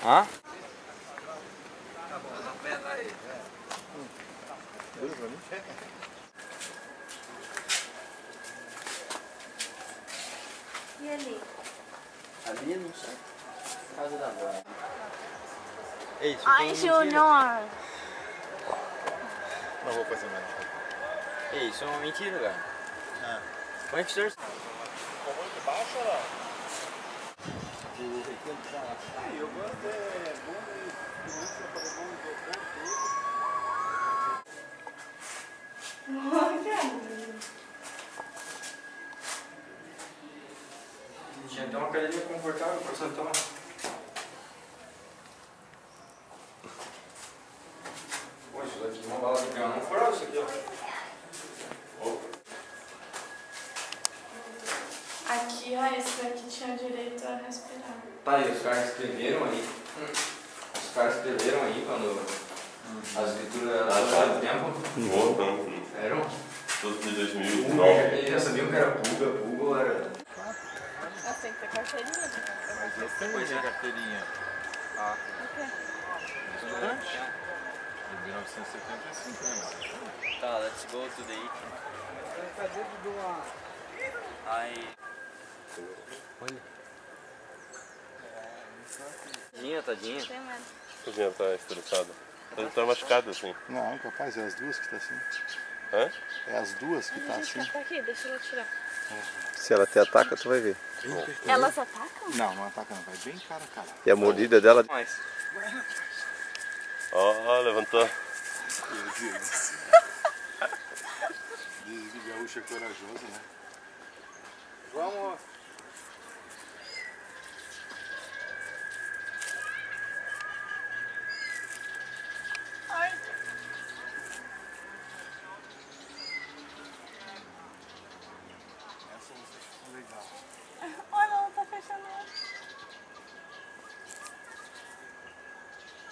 Hã? E ali? Ali, não sei. Casa da Dora. Ei, isso Ai, Júnior! Não vou fazer mais. Ei, isso é uma mentira, cara. Ah. Põe que torce. Ficou muito baixo ou não? Eu gosto de bom e muito para bom Tinha até uma cadeirinha confortável pra sentar. Pô, isso daqui é uma bala de canhão. Não furou isso aqui, ó. Aqui, ó, esse daqui tinha direito a respirar. Tá aí, os caras escreveram aí. Os caras escreveram aí quando as escrituras eram todo tempo. Não. Eram? Tudo de 2009. Eles já sabiam que era pulga, pulga era. Mas tem que ter carteirinha. Mas eu tenho carteirinha. Ah. Estudante? De 1975, né? Tá, let's go to the eat. Cadê do Aí. Olha. Tadinha. Tem medo. Cozinha tá estressada. Ele tá machucado assim. Não, capaz, é as duas que tá assim. Hã? É as duas que tá assim. Tá aqui, deixa ela tirar. Se ela te ataca, tu vai ver. Elas atacam? Não, não ataca não, vai bem cara a cara. E a mordida dela... Mais. Ó, levantou. Diz que gaúcho é corajoso, né? Vamos! Ai. Essa você ficou legal. Olha, ela tá fechando.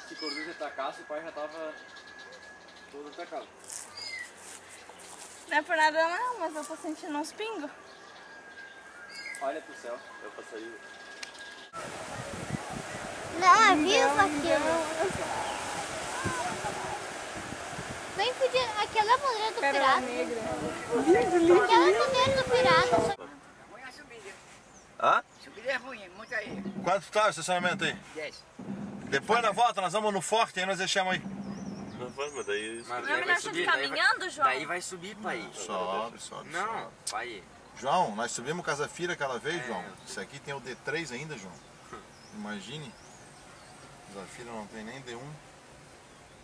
Se Corduza atacasse, o pai já tava todo atacado. Não é por nada não, mas eu tô sentindo uns pingos. Olha pro céu, eu passei. Não, é vivo aquilo. Vem pedir aquela bandeira do pirata. Aquela bandeira do pirata. Ruim a subida. Hã? Subida é ruim, muito aí. Quanto tá o estacionamento aí? 10. Depois da volta nós vamos no forte, aí nós deixamos aí. Não vai, mas daí... Não é melhor a gente caminhando, João? Daí vai subir, pai. Sobe. Não, pai. João, nós subimos Casa Fira aquela vez, João. Isso aqui tem o D3 ainda, João. Imagine. Casa Fira não tem nem D1.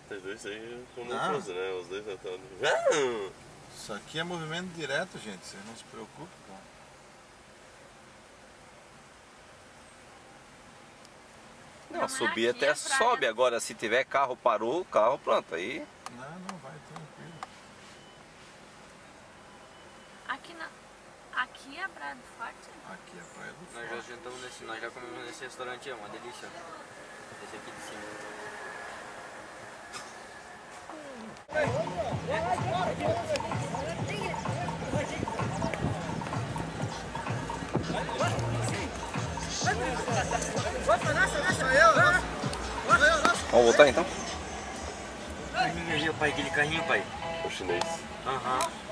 Os dois aí estão Não. nervosos, né? Os dois já estão... Isso aqui é movimento direto, gente. Vocês não se preocupem, cara. Não, subir até sobe. Agora, se tiver carro, parou, o carro, pronto. Aí... Não, vai tranquilo. Aqui é a Praia do Forte? Aqui é a Praia do Nós Forte. já jantamos nesse, nós já comemos nesse restaurante, é uma delícia. Esse aqui de cima. Vamos voltar então? Pai, aquele carrinho, pai. O chinês. Aham.